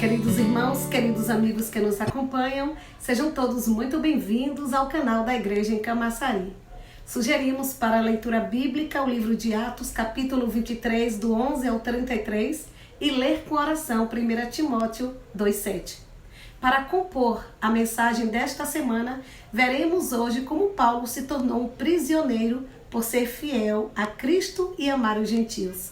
Queridos irmãos, queridos amigos que nos acompanham, sejam todos muito bem-vindos ao canal da Igreja em Camaçari. Sugerimos para a leitura bíblica o livro de Atos, capítulo 23, do 11 ao 33, e ler com oração 1 Timóteo 2,7. Para compor a mensagem desta semana, veremos hoje como Paulo se tornou um prisioneiro por ser fiel a Cristo e amar os gentios.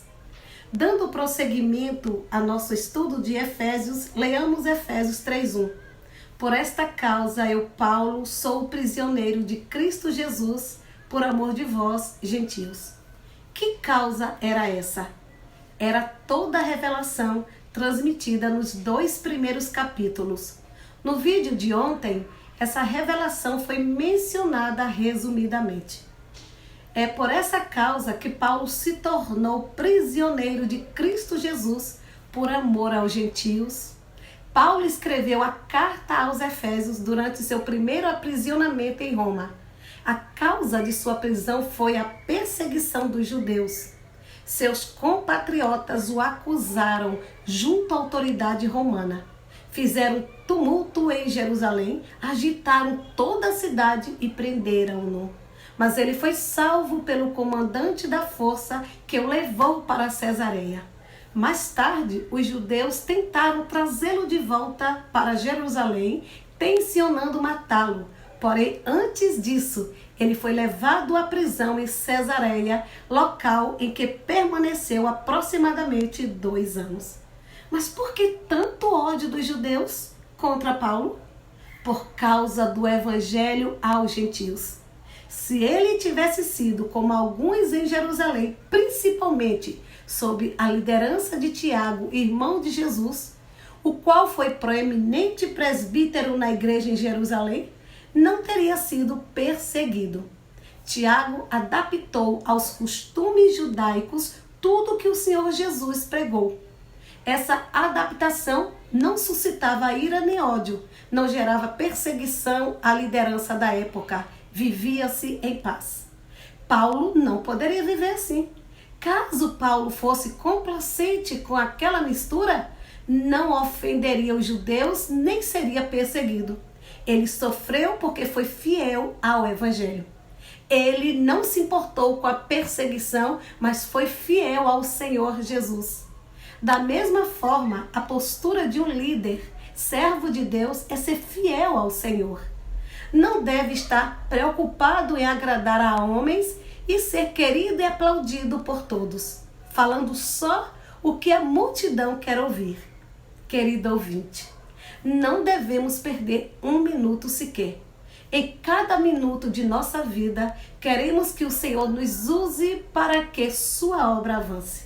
Dando prosseguimento a nosso estudo de Efésios, leamos Efésios 3:1. Por esta causa eu, Paulo, sou prisioneiro de Cristo Jesus, por amor de vós, gentios. Que causa era essa? Era toda a revelação transmitida nos 2 primeiros capítulos. No vídeo de ontem, essa revelação foi mencionada resumidamente. É por essa causa que Paulo se tornou prisioneiro de Cristo Jesus por amor aos gentios. Paulo escreveu a carta aos Efésios durante seu primeiro aprisionamento em Roma. A causa de sua prisão foi a perseguição dos judeus. Seus compatriotas o acusaram junto à autoridade romana. Fizeram tumulto em Jerusalém, agitaram toda a cidade e prenderam-no. Mas ele foi salvo pelo comandante da força que o levou para Cesareia. Mais tarde, os judeus tentaram trazê-lo de volta para Jerusalém, tencionando matá-lo. Porém, antes disso, ele foi levado à prisão em Cesareia, local em que permaneceu aproximadamente 2 anos. Mas por que tanto ódio dos judeus contra Paulo? Por causa do evangelho aos gentios. Se ele tivesse sido como alguns em Jerusalém, principalmente sob a liderança de Tiago, irmão de Jesus, o qual foi proeminente presbítero na igreja em Jerusalém, não teria sido perseguido. Tiago adaptou aos costumes judaicos tudo que o Senhor Jesus pregou. Essa adaptação não suscitava ira nem ódio, não gerava perseguição à liderança da época. Vivia-se em paz. Paulo não poderia viver assim. Caso Paulo fosse complacente com aquela mistura, não ofenderia os judeus nem seria perseguido. Ele sofreu porque foi fiel ao evangelho. Ele não se importou com a perseguição, mas foi fiel ao Senhor Jesus. Da mesma forma, a postura de um líder, servo de Deus, é ser fiel ao Senhor. Não deve estar preocupado em agradar a homens e ser querido e aplaudido por todos, falando só o que a multidão quer ouvir. Querido ouvinte, não devemos perder 1 minuto sequer. Em cada minuto de nossa vida, queremos que o Senhor nos use para que sua obra avance.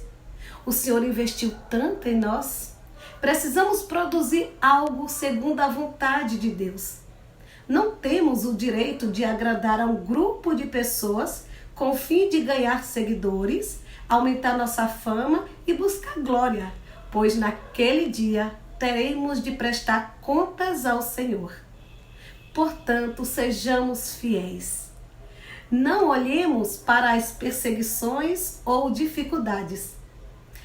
O Senhor investiu tanto em nós. Precisamos produzir algo segundo a vontade de Deus. Não temos o direito de agradar a um grupo de pessoas com o fim de ganhar seguidores, aumentar nossa fama e buscar glória, pois naquele dia teremos de prestar contas ao Senhor. Portanto, sejamos fiéis. Não olhemos para as perseguições ou dificuldades.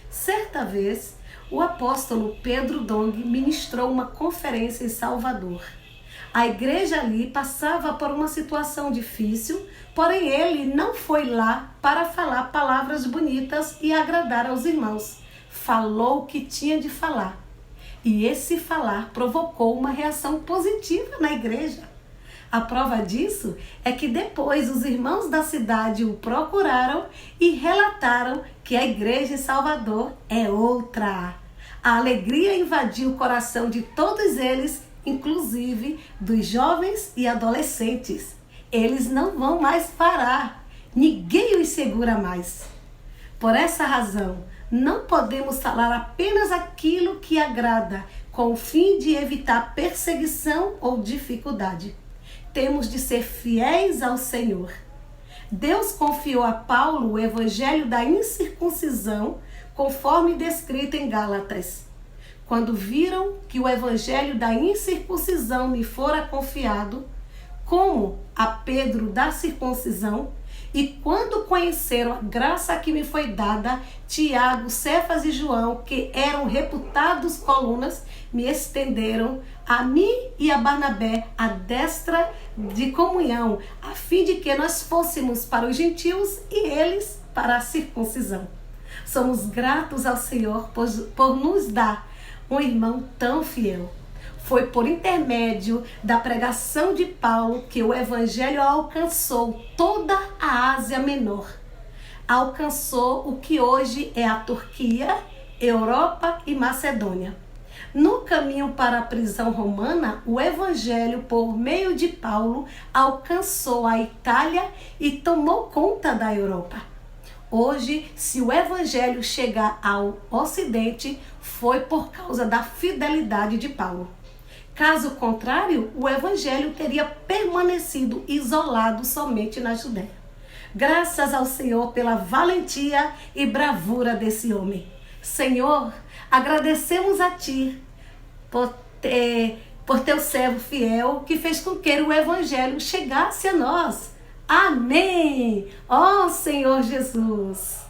Certa vez, o apóstolo Pedro Dong ministrou uma conferência em Salvador. A igreja ali passava por uma situação difícil, porém ele não foi lá para falar palavras bonitas e agradar aos irmãos. Falou o que tinha de falar. E esse falar provocou uma reação positiva na igreja. A prova disso é que depois os irmãos da cidade o procuraram e relataram que a igreja em Salvador é outra. A alegria invadiu o coração de todos eles, inclusive dos jovens e adolescentes. Eles não vão mais parar. Ninguém os segura mais. Por essa razão, não podemos falar apenas aquilo que agrada, com o fim de evitar perseguição ou dificuldade. Temos de ser fiéis ao Senhor. Deus confiou a Paulo o evangelho da incircuncisão, conforme descrito em Gálatas. Quando viram que o evangelho da incircuncisão me fora confiado, como a Pedro da circuncisão, E quando conheceram a graça que me foi dada, Tiago, Cefas e João, que eram reputados colunas, me estenderam a mim e a Barnabé a destra de comunhão, a fim de que nós fôssemos para os gentios e eles para a circuncisão. Somos gratos ao Senhor por nos dar um irmão tão fiel. Foi por intermédio da pregação de Paulo que o evangelho alcançou toda a Ásia Menor. Alcançou o que hoje é a Turquia, Europa e Macedônia. No caminho para a prisão romana, o evangelho, por meio de Paulo, alcançou a Itália e tomou conta da Europa. Hoje, se o evangelho chegar ao Ocidente, foi por causa da fidelidade de Paulo. Caso contrário, o evangelho teria permanecido isolado somente na Judéia. Graças ao Senhor pela valentia e bravura desse homem. Senhor, agradecemos a Ti por teu servo fiel que fez com que o evangelho chegasse a nós. Amém! Ó Senhor Jesus!